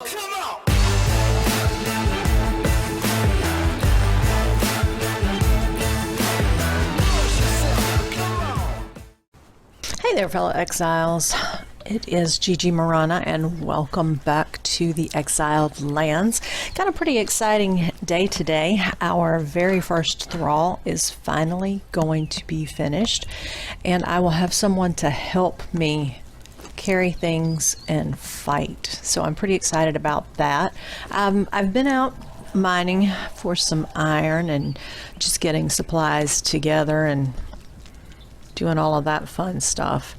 Come on. Hey there, fellow exiles. It is Gigi Marana, and welcome back to the Exiled Lands. Got a pretty exciting day today. Our very first thrall is finally going to be finished, and I will have someone to help me carry things and fight. So I'm pretty excited about that. I've been out mining for some iron and just getting supplies together and doing all of that fun stuff.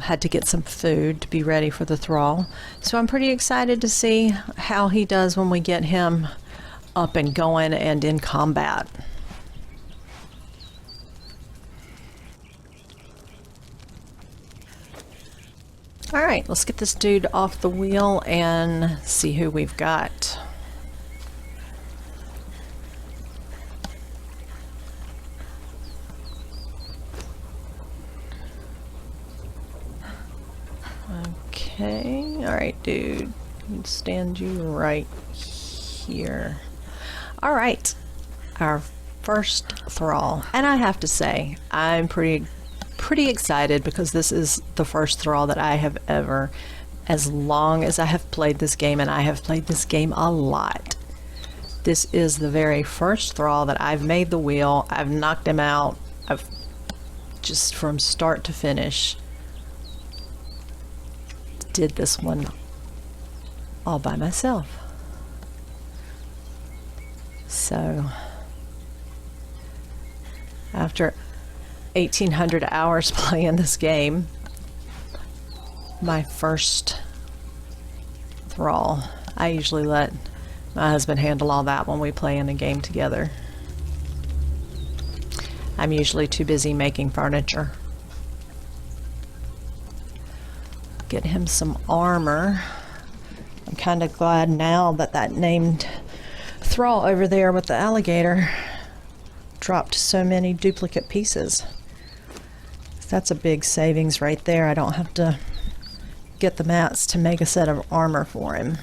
Had to get some food to be ready for the thrall. So I'm pretty excited to see how he does when we get him up and going and in combat. All right, let's get this dude off the wheel and see who we've got. Okay, all right, dude. Stand you right here. All right, our first thrall. And I have to say, I'm pretty excited because this is the first thrall that I have ever, as long as I have played this game, and I have played this game a lot. This is the very first thrall that I've made the wheel. I've knocked him out. I've just from start to finish did this one all by myself. So after 1,800 hours playing this game, my first thrall. I usually let my husband handle all that when we play in a game together. I'm usually too busy making furniture. Get him some armor. I'm kind of glad now that that named thrall over there with the alligator dropped so many duplicate pieces. That's a big savings right there. I don't have to get the mats to make a set of armor for him.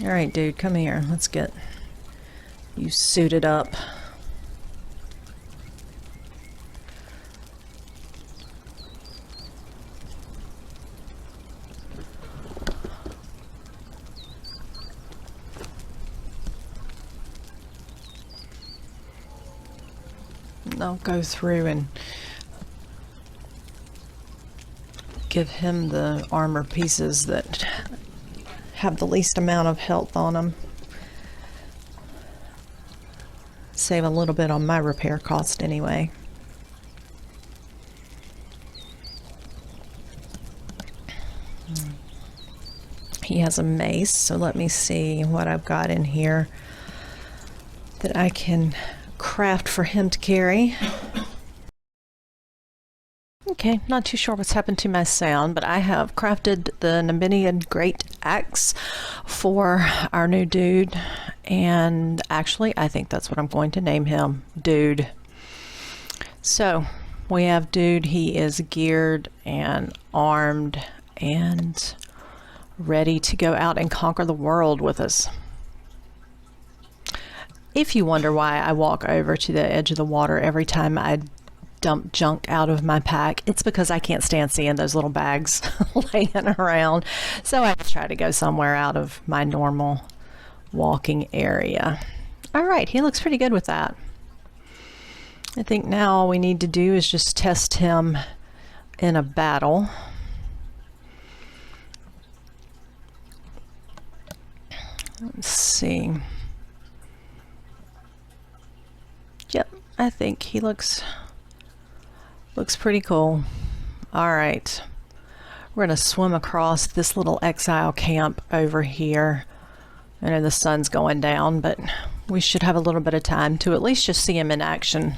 All right, dude, come here. Let's get you suited up. I'll go through and give him the armor pieces that have the least amount of health on them. Save a little bit on my repair cost anyway. He has a mace, so let me see what I've got in here that I can craft for him to carry. Okay, not too sure what's happened to my sound, but I have crafted the Namibian Great Axe for our new dude, and actually I think that's what I'm going to name him, Dude. So we have Dude. He is geared and armed and ready to go out and conquer the world with us. If you wonder why I walk over to the edge of the water every time I dump junk out of my pack, it's because I can't stand seeing those little bags laying around. So I try to go somewhere out of my normal walking area. All right, he looks pretty good with that. I think now all we need to do is just test him in a battle. Let's see. Yep, I think he looks pretty cool. All right, we're gonna swim across this little exile camp over here. I know the sun's going down, but we should have a little bit of time to at least just see him in action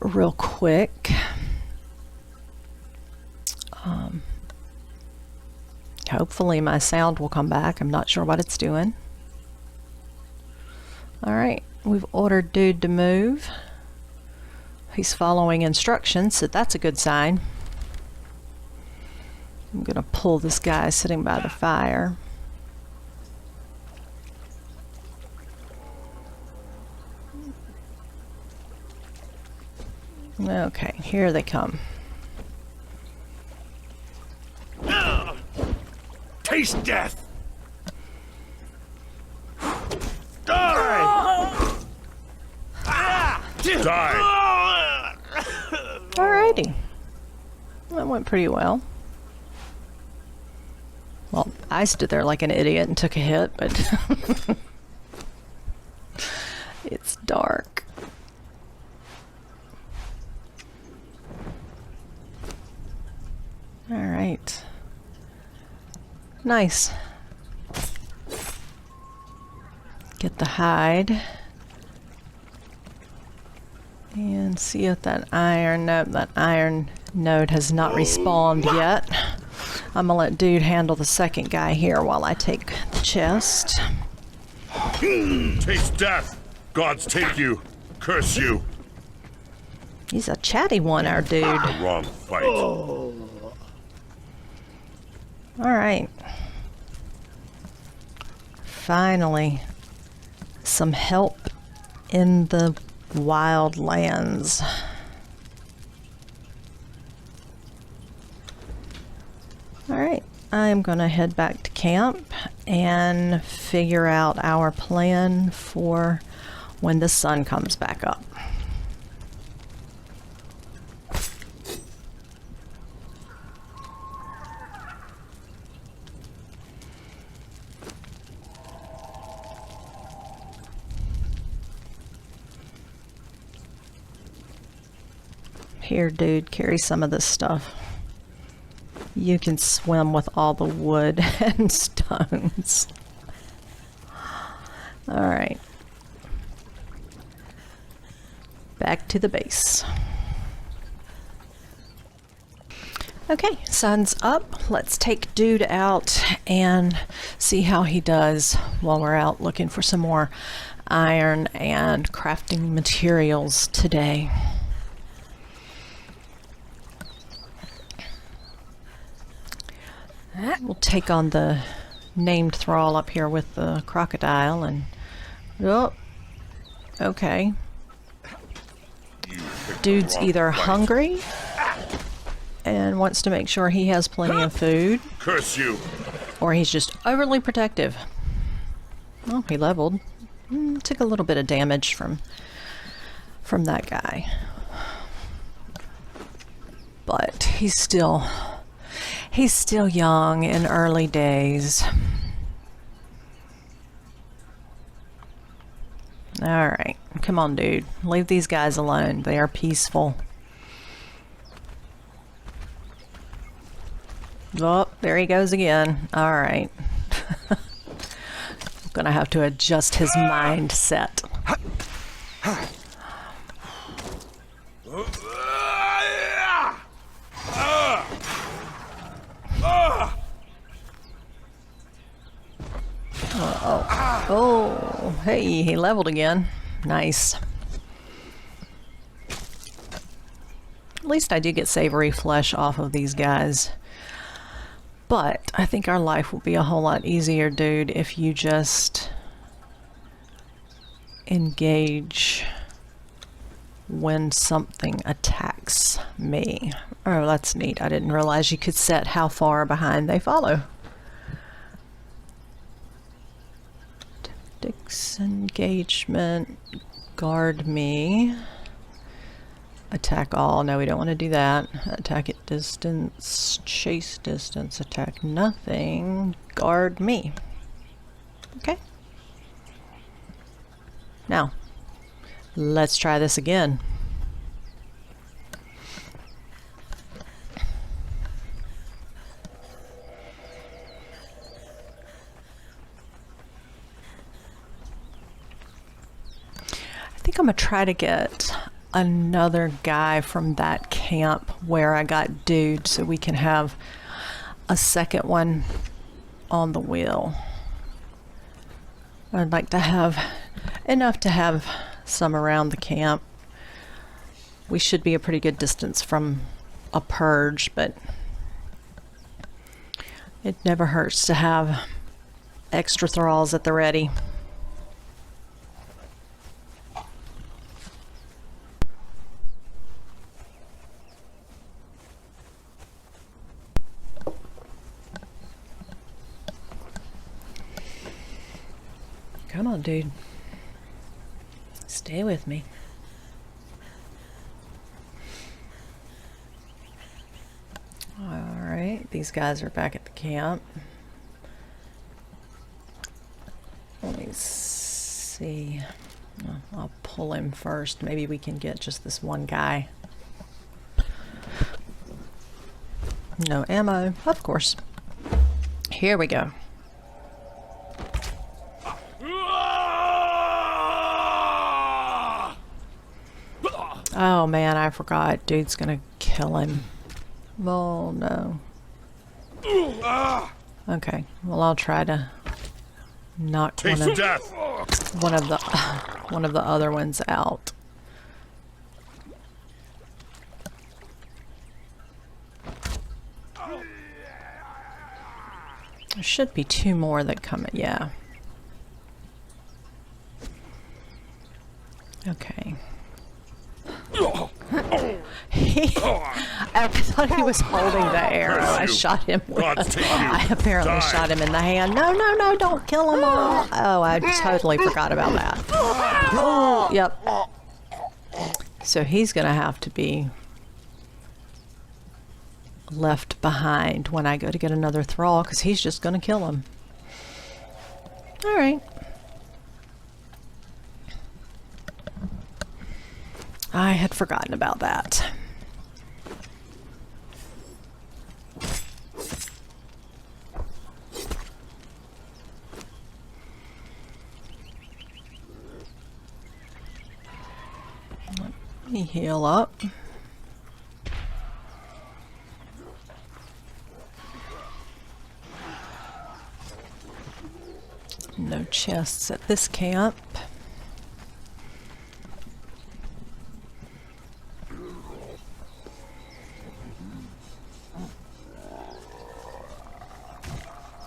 real quick. Hopefully my sound will come back. I'm not sure what it's doing. All right, we've ordered Dude to move. He's following instructions, so that's a good sign. I'm gonna pull this guy sitting by the fire. Okay, here they come. Taste death! Die! Die! Alrighty. That went pretty well. Well, I stood there like an idiot and took a hit, but it's dark. Alright. Nice. Get the hide. And see if that iron, nope, that iron node has not respawned yet. I'm gonna let dude handle the second guy here while I take the chest. Taste death! Gods take you! Curse you! He's a chatty one, our dude. The wrong fight. Alright. Finally, some help in the wild lands. Alright, I'm gonna head back to camp and figure out our plan for when the sun comes back up. Here, dude, carry some of this stuff. You can swim with all the wood and stones. Alright. Back to the base. Okay, sun's up. Let's take dude out and see how he does while we're out looking for some more iron and crafting materials today. We'll take on the named thrall up here with the crocodile and... Oh, okay. Dude's either hungry and wants to make sure he has plenty of food, Curse you! or he's just overly protective. Oh, he leveled. Took a little bit of damage from that guy. But he's still young in early days. Alright, come on, dude. Leave these guys alone. They are peaceful. Oh, there he goes again. Alright. I'm gonna have to adjust his mindset. Oh, hey, he leveled again. Nice. At least I do get savory flesh off of these guys. But I think our life will be a whole lot easier, dude, if you just engage when something attacks me. Oh, that's neat. I didn't realize you could set how far behind they follow. Engagement, guard me, attack all. No, we don't want to do that. Attack at distance, chase distance, attack nothing, guard me. Okay. Now, let's try this again. I think I'm gonna try to get another guy from that camp where I got dude so we can have a second one on the wheel. I'd like to have enough to have some around the camp We should be a pretty good distance from a purge, but it never hurts to have extra thralls at the ready. Come on, dude. Stay with me. Alright, these guys are back at the camp. Let me see. I'll pull him first. Maybe we can get just this one guy. No ammo, of course. Here we go. Oh man, I forgot. Dude's gonna kill him. Oh no. Okay, well I'll try to knock Taste death. one of the other ones out. There should be two more that come in. Yeah. Okay. I thought he was holding the arrow. I shot him with I apparently shot him in the hand. No, no, no, don't kill them all. Oh, I totally forgot about that. Oh, yep. So he's going to have to be left behind when I go to get another thrall, because he's just going to kill him. All right. I had forgotten about that. Let me heal up. No chests at this camp.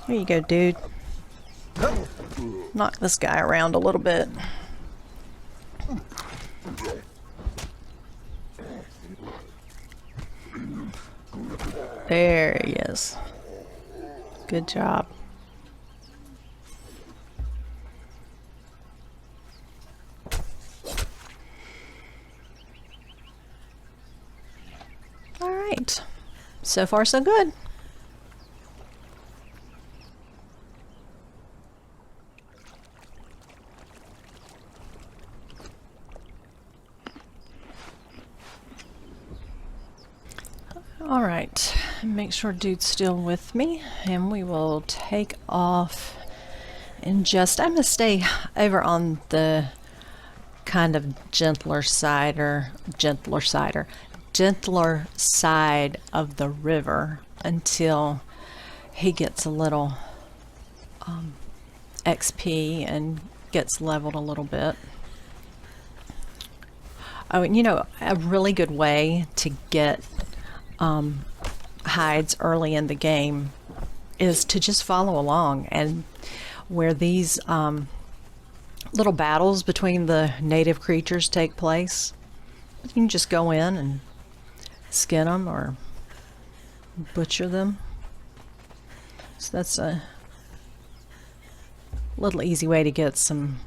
Here you go, dude. Knock this guy around a little bit. There he is. Good job. All right. So far, so good. All right, make sure dude's still with me, and we will take off in just, I'm gonna stay over on the kind of gentler side of the river until he gets a little XP and gets leveled a little bit. Oh, and you know, a really good way to get hides early in the game is to just follow along, and where these little battles between the native creatures take place, you can just go in and skin them or butcher them. So that's a little easy way to get some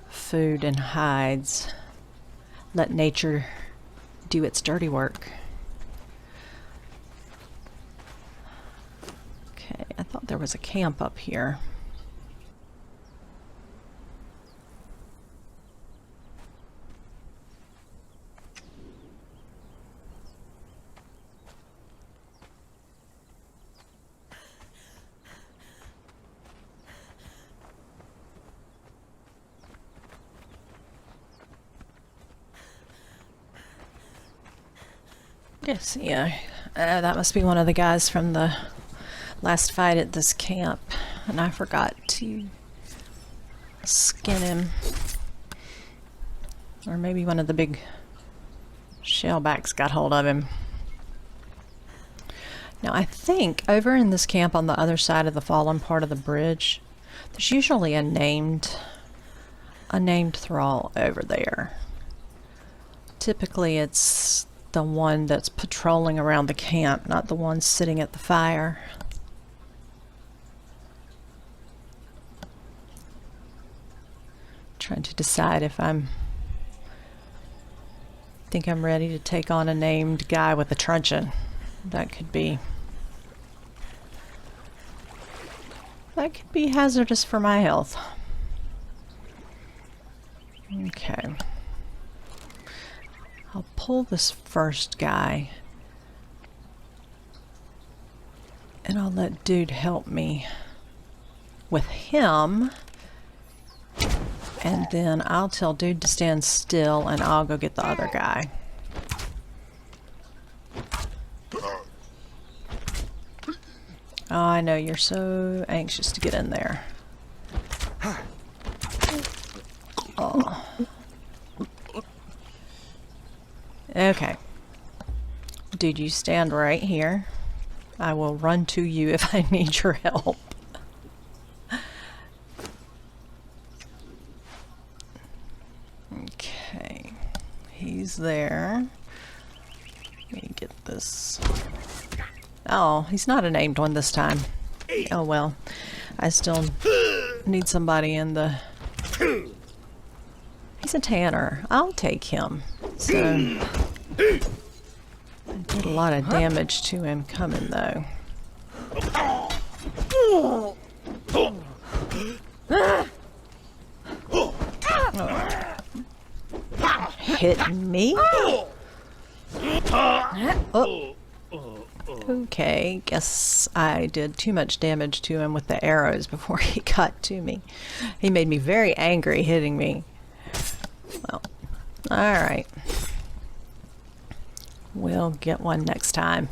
food and hides. Let nature do its dirty work. Okay, I thought there was a camp up here. Yes, yeah. That must be one of the guys from the last fight at this camp, and I forgot to skin him. Or maybe one of the big Shellbacks got hold of him. Now I think over in this camp on the other side of the fallen part of the bridge, there's usually a named thrall over there. Typically it's the one that's patrolling around the camp, not the one sitting at the fire. Trying to decide if think I'm ready to take on a named guy with a truncheon. That could be hazardous for my health. Okay. I'll pull this first guy and I'll let dude help me with him, and then I'll tell dude to stand still and I'll go get the other guy. Oh, I know you're so anxious to get in there. Oh. Okay. Dude, you stand right here. I will run to you if I need your help. Okay. He's there. Let me get this. Oh, he's not a named one this time. Oh well. I still need somebody in the... He's a tanner. I'll take him. So... I did a lot of damage to him coming though. Oh. Hitting me? Oh. Okay, guess I did too much damage to him with the arrows before he got to me. He made me very angry hitting me. Well, alright. We'll get one next time.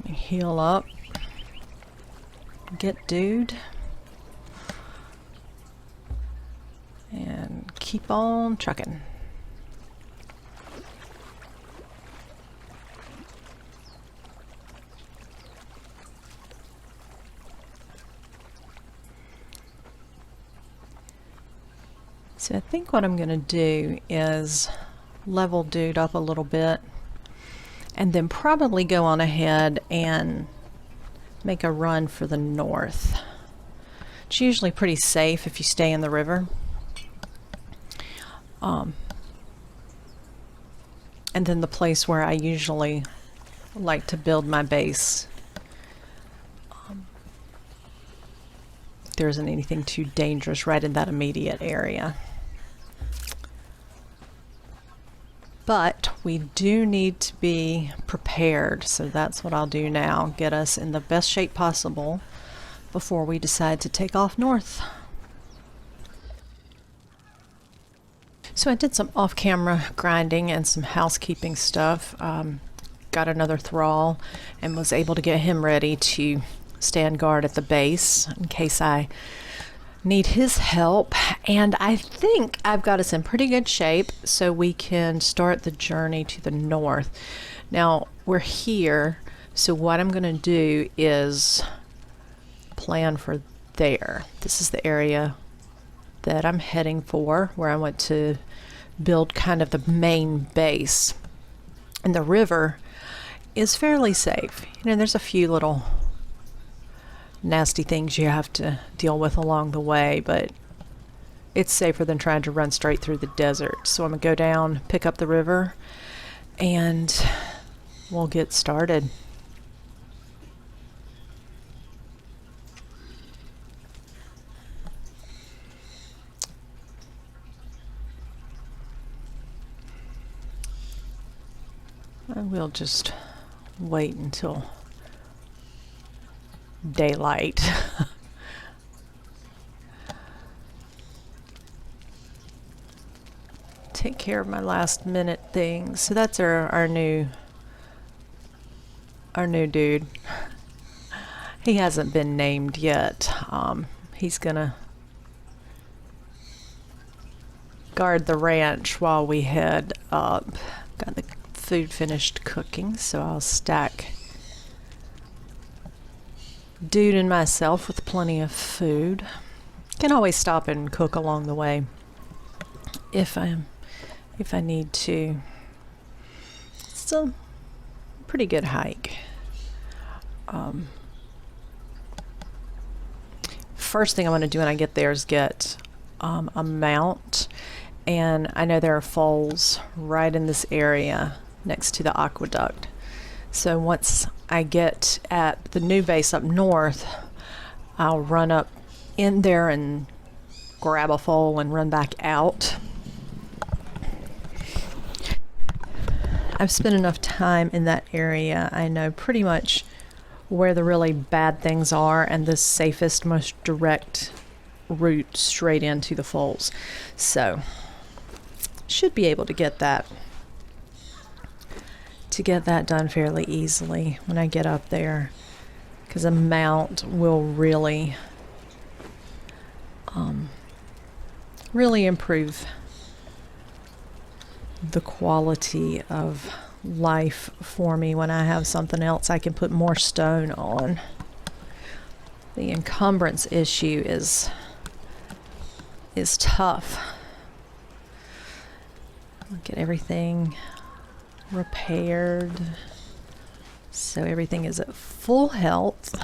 Heal up. Get dude. And keep on trucking. So I think what I'm going to do is level dude up a little bit and then probably go on ahead and make a run for the north. It's usually pretty safe if you stay in the river. And then the place where I usually like to build my base, there isn't anything too dangerous right in that immediate area. But we do need to be prepared, so that's what I'll do now. Get us in the best shape possible before we decide to take off north. So I did some off-camera grinding and some housekeeping stuff. Got another thrall and was able to get him ready to stand guard at the base in case I need his help, and I think I've got us in pretty good shape so we can start the journey to the north. Now we're here, so what I'm going to do is plan for there. This is the area that I'm heading for, where I want to build kind of the main base. And the river is fairly safe. You know, there's a few little nasty things you have to deal with along the way, but it's safer than trying to run straight through the desert. So I'm gonna go down, pick up the river, and we'll get started. I will just wait until daylight. Take care of my last minute things. So that's our new dude. He hasn't been named yet. He's gonna guard the ranch while we head up. Got the food finished cooking, so I'll stack Dude and myself with plenty of food. Can always stop and cook along the way if I need to. It's a pretty good hike. First thing I want to do when I get there is get a mount, and I know there are falls right in this area next to the aqueduct. So once I get at the new base up north, I'll run up in there and grab a foal and run back out. I've spent enough time in that area. I know pretty much where the really bad things are and the safest, most direct route straight into the falls. So should be able to get that done fairly easily when I get up there, because a mount will really improve the quality of life for me when I have something else I can put more stone on. The encumbrance issue is tough. I'll get everything repaired so everything is at full health.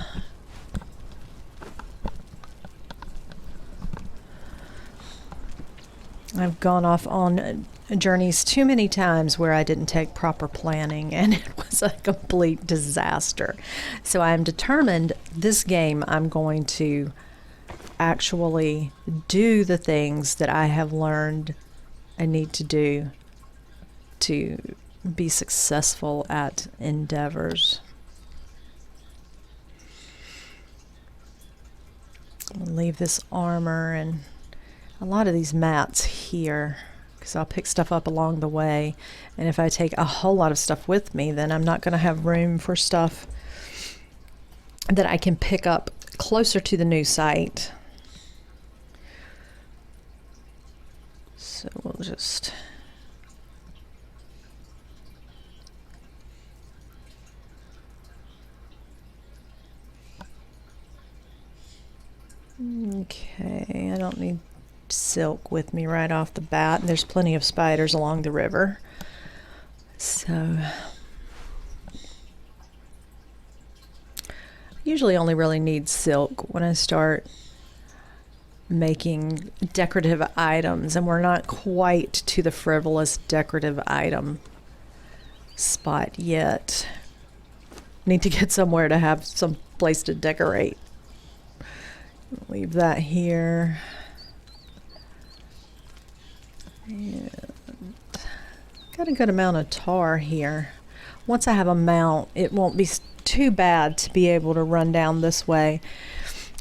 I've gone off on journeys too many times where I didn't take proper planning, and it was a complete disaster. So I am determined this game I'm going to actually do the things that I have learned I need to do to be successful at endeavors. I'll leave this armor and a lot of these mats here, because I'll pick stuff up along the way, and if I take a whole lot of stuff with me, then I'm not going to have room for stuff that I can pick up closer to the new site. So we'll just okay, I don't need silk with me right off the bat, and there's plenty of spiders along the river, so I usually only really need silk when I start making decorative items, and we're not quite to the frivolous decorative item spot yet. Need to get somewhere to have some place to decorate. Leave that here. And got a good amount of tar here. Once I have a mount, it won't be too bad to be able to run down this way.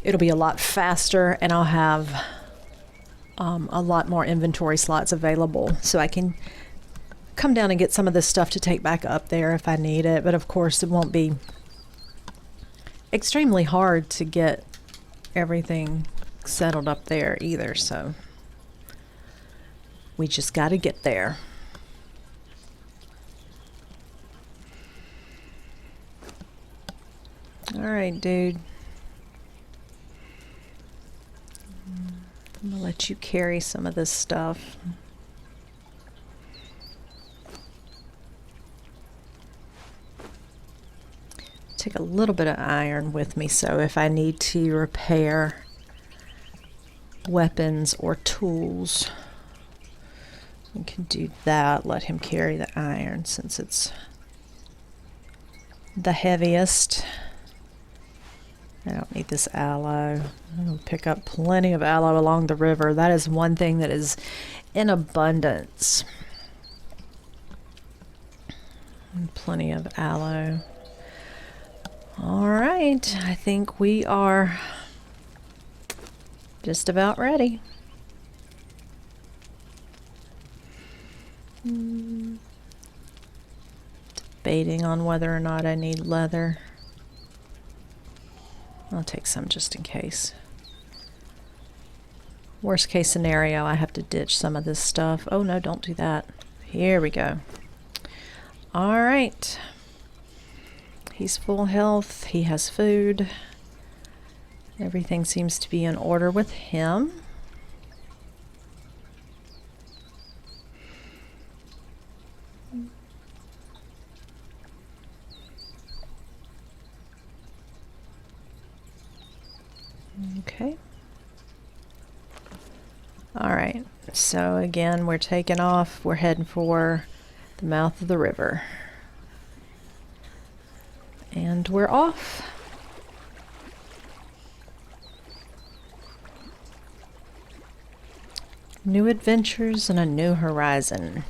It'll be a lot faster, and I'll have a lot more inventory slots available, so I can come down and get some of this stuff to take back up there if I need it. But of course, it won't be extremely hard to get everything settled up there either, so we just got to get there. All right, dude. I'm gonna let you carry some of this stuff. Take a little bit of iron with me, so if I need to repair weapons or tools, we can do that. Let him carry the iron since it's the heaviest. I don't need this aloe. I'm going to pick up plenty of aloe along the river. That is one thing that is in abundance. And plenty of aloe. All right, I think we are just about ready. Debating on whether or not I need leather. I'll take some just in case. Worst case scenario, I have to ditch some of this stuff. Oh no, don't do that. Here we go. All right. He's full health. He has food. Everything seems to be in order with him. Okay. All right. So again, we're taking off. We're heading for the mouth of the river. And we're off. New adventures and a new horizon.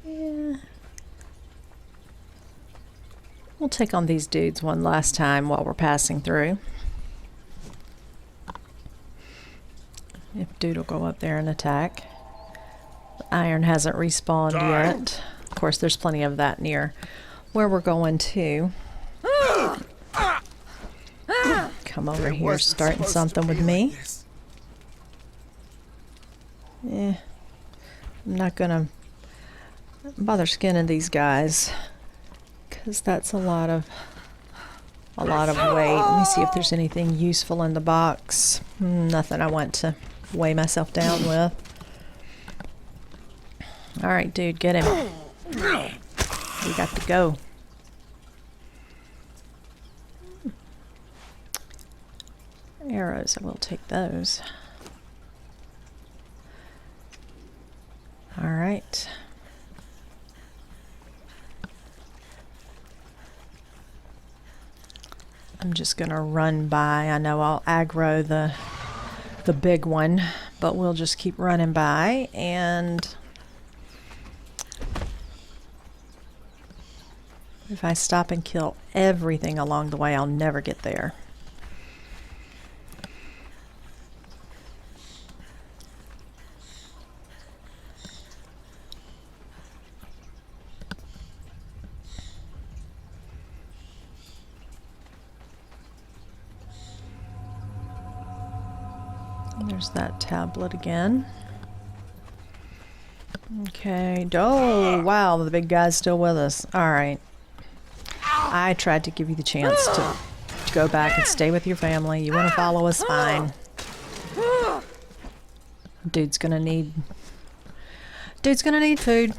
Yeah. We'll take on these dudes one last time while we're passing through. If dude will go up there and attack. Iron hasn't respawned yet. Of course, there's plenty of that near where we're going to. Come over here, starting something with me. Yeah, I'm not gonna bother skinning these guys because that's a lot of weight. Let me see if there's anything useful in the box. Nothing I want to weigh myself down with. All right, dude, get him. We got to go. Arrows, I will take those. All right. I'm just gonna run by. I know I'll aggro the big one, but we'll just keep running by, and if I stop and kill everything along the way, I'll never get there. There's that tablet again. Okay. Oh, wow, the big guy's still with us. All right. I tried to give you the chance to go back and stay with your family. You want to follow us? Fine. Dude's gonna need food.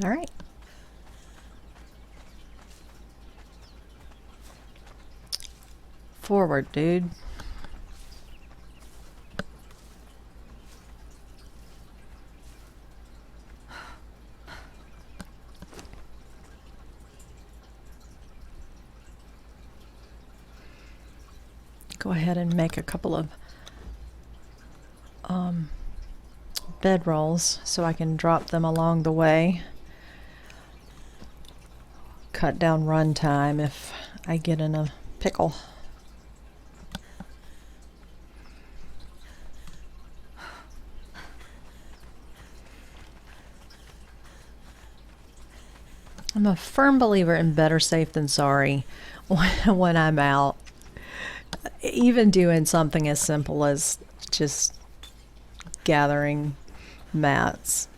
All right. Forward, dude. Go ahead and make a couple of bed rolls so I can drop them along the way. Cut down run time if I get in a pickle. I'm a firm believer in better safe than sorry when I'm out. Even doing something as simple as just gathering mats.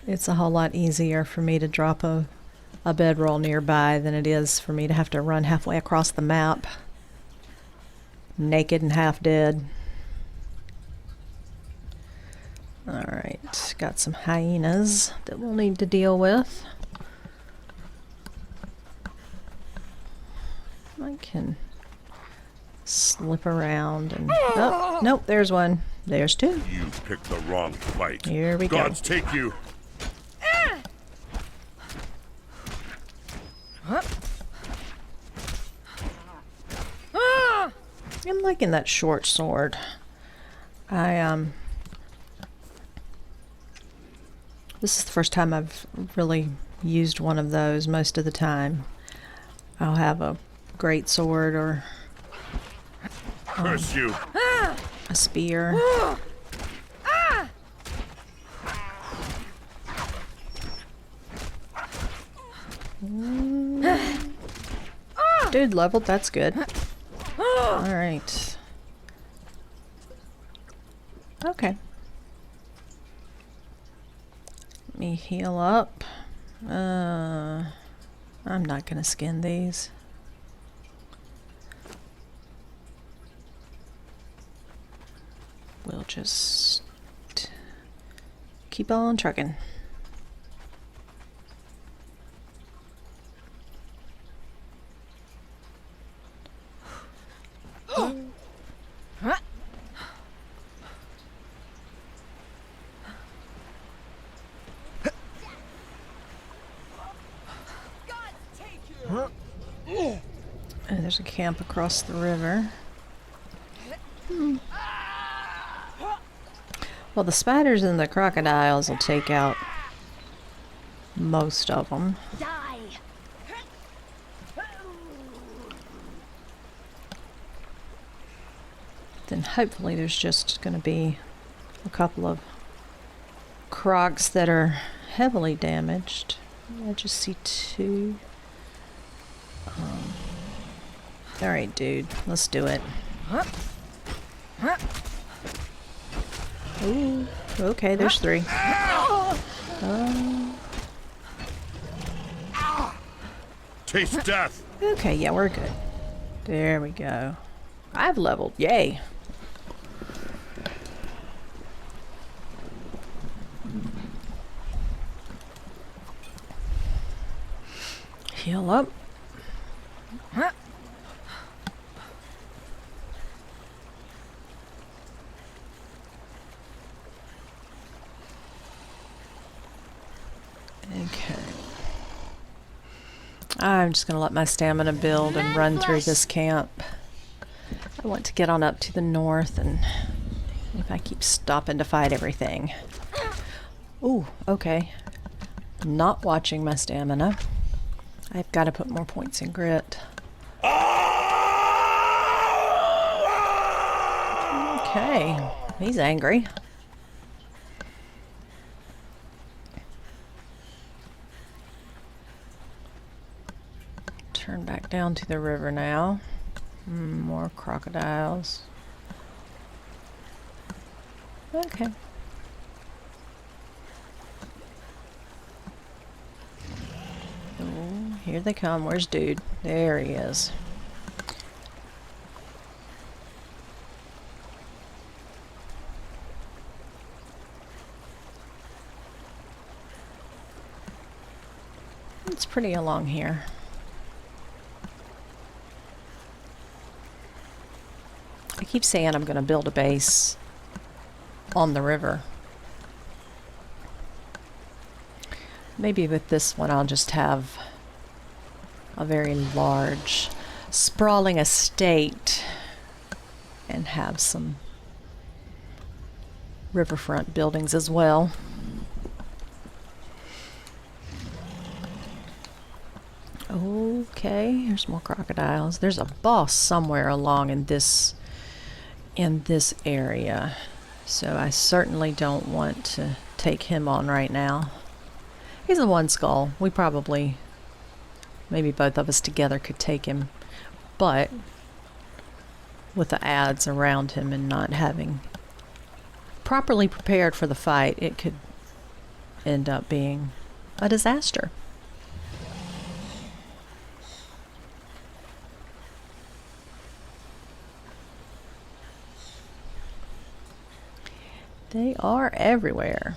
It's a whole lot easier for me to drop a bedroll nearby than it is for me to have to run halfway across the map, naked and half dead. Alright, got some hyenas that we'll need to deal with. I can slip around and... Oh, nope, there's one. There's two. You picked the wrong fight. Here we go. Gods take you. I'm liking that short sword. This is the first time I've really used one of those. Most of the time I'll have a great sword or Curse you. a spear. dude leveled. That's good. Alright. Okay. Let me heal up. I'm not gonna skin these. We'll just keep on trucking. And there's a camp across the river. Well, the spiders and the crocodiles will take out most of them. Then hopefully there's just going to be a couple of crocs that are heavily damaged. I just see two. Alright, dude. Let's do it. Ooh. Okay, there's three. Taste death. Okay, yeah, we're good. There we go. I've leveled. Yay. Heal up. Okay. I'm just going to let my stamina build and run through this camp. I want to get on up to the north, and if I keep stopping to fight everything. Ooh, okay. Not watching my stamina. I've got to put more points in grit. Okay, he's angry. Turn back down to the river now. More crocodiles. Okay. Oh, here they come. Where's dude? There he is. It's pretty along here. I keep saying I'm going to build a base on the river. Maybe with this one I'll just have a very large, sprawling estate and have some riverfront buildings as well. Okay, here's more crocodiles. There's a boss somewhere along in this area, so I certainly don't want to take him on right now. He's a one skull. We probably, maybe both of us together could take him, but with the adds around him and not having properly prepared for the fight, it could end up being a disaster. They are everywhere.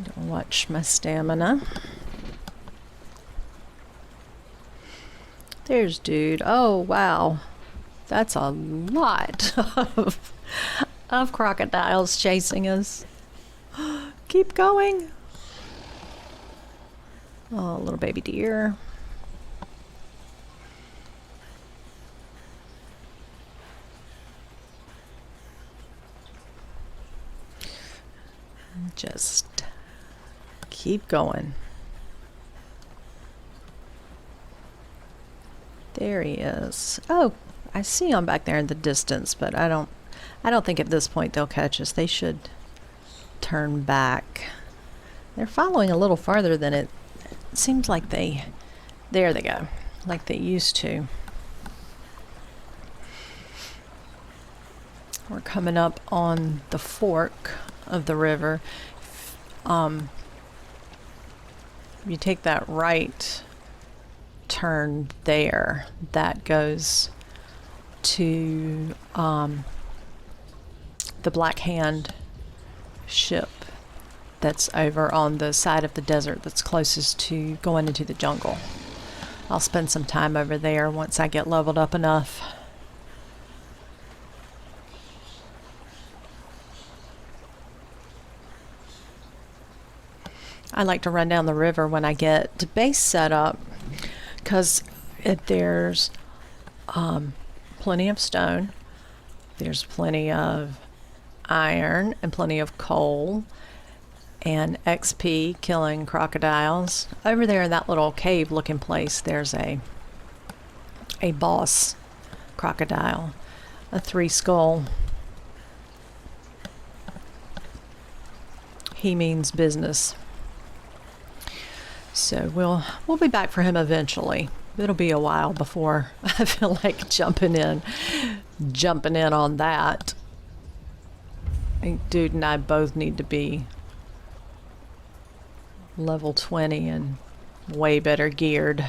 Don't watch my stamina. There's dude. Oh, wow. That's a lot of crocodiles chasing us. Keep going. Oh, little baby deer. Just keep going. There he is. Oh, I see him back there in the distance, but I don't think at this point they'll catch us. They should turn back. They're following a little farther than it seems like there they go, like they used to. We're coming up on the fork of the river. You take that right turn there, that goes to the Black Hand ship that's over on the side of the desert that's closest to going into the jungle. I'll spend some time over there once I get leveled up enough. I like to run down the river when I get to base set up, because there's plenty of stone, there's plenty of iron and plenty of coal and XP killing crocodiles. Over there in that little cave looking place, there's a boss crocodile, a 3-skull. He means business. So we'll be back for him eventually. It'll be a while before I feel like jumping in on that. I think Dude and I both need to be level 20 and way better geared.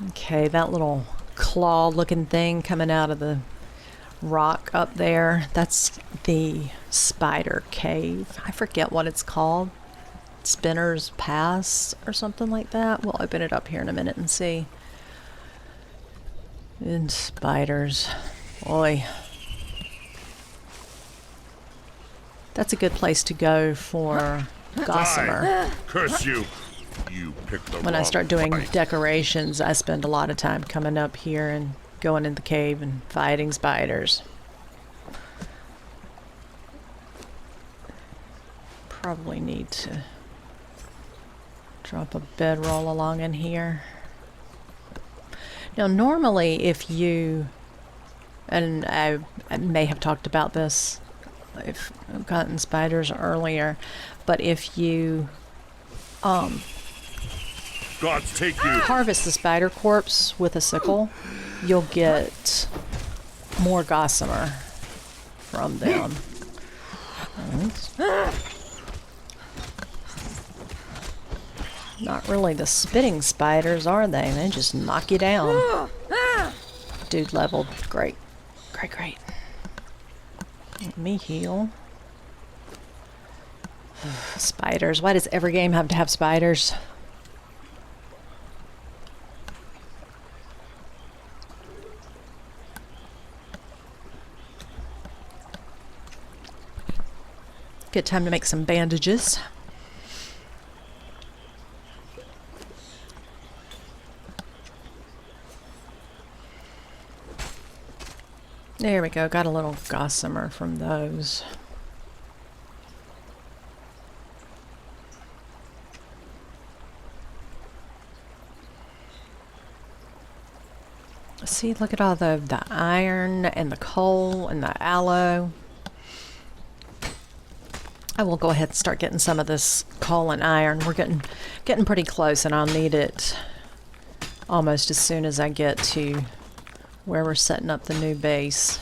Okay, that little claw looking thing coming out of the rock up there, that's the spider cave. I forget what it's called. Spinner's Pass or something like that. We'll open it up here in a minute and see. And spiders. Boy. That's a good place to go for gossamer. Die. Curse you! You picked the When I wrong start doing fight. decorations, I spend a lot of time coming up here and going in the cave and fighting spiders. Probably need to drop a bedroll along in here. Now, normally if you, and I may have talked about this, if I've gotten spiders earlier, but if you Gods take you! harvest the spider corpse with a sickle, you'll get more gossamer from them. Not really the spitting spiders, are they? They just knock you down. Dude leveled. Great. Great, great. Let me heal. Spiders. Why does every game have to have spiders? Good time to make some bandages. There we go, got a little gossamer from those. See, look at all the iron and the coal and the aloe. I will go ahead and start getting some of this coal and iron. We're getting pretty close, and I'll need it almost as soon as I get to where we're setting up the new base.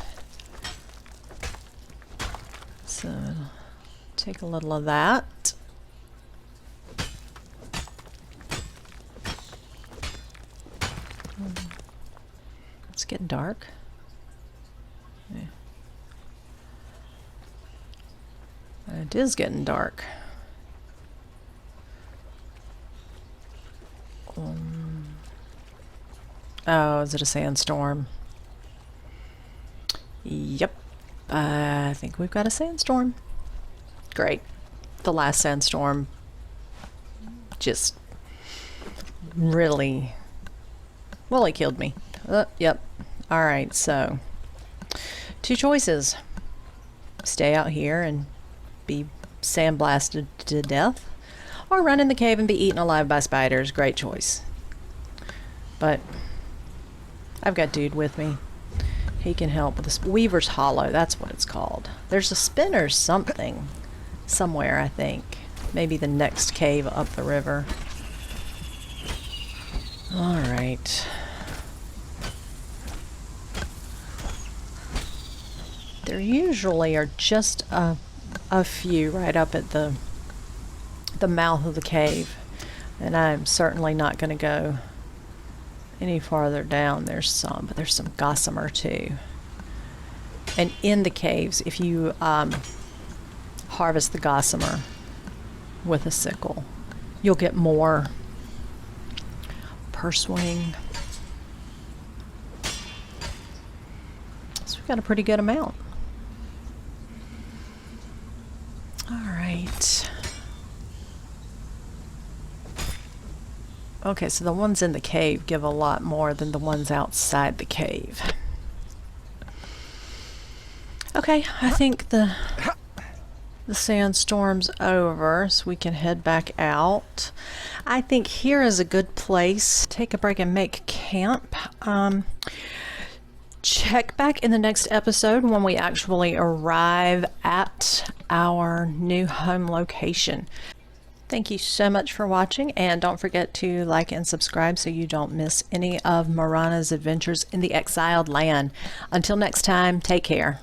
So take a little of that. It's getting dark. Yeah. It is getting dark. Oh, is it a sandstorm? Yep. I think we've got a sandstorm. Great. The last sandstorm just really, well, it killed me. Yep. All right, so 2 choices. Stay out here and be sandblasted to death, or run in the cave and be eaten alive by spiders. Great choice. But I've got Dude with me. He can help with this. Weaver's Hollow, that's what it's called. There's a spinner something somewhere, I think. Maybe the next cave up the river. Alright. There usually are just a few right up at the mouth of the cave. And I'm certainly not going to go any farther down. There's some, but there's some gossamer too. And in the caves, if you harvest the gossamer with a sickle, you'll get more pursewing. So we've got a pretty good amount. All right. Okay, so the ones in the cave give a lot more than the ones outside the cave. Okay, I think the sandstorm's over, so we can head back out. I think here is a good place. Take a break and make camp. Check back in the next episode when we actually arrive at our new home location. Thank you so much for watching, and don't forget to like and subscribe so you don't miss any of Marana's adventures in the Exiled Land. Until next time, take care.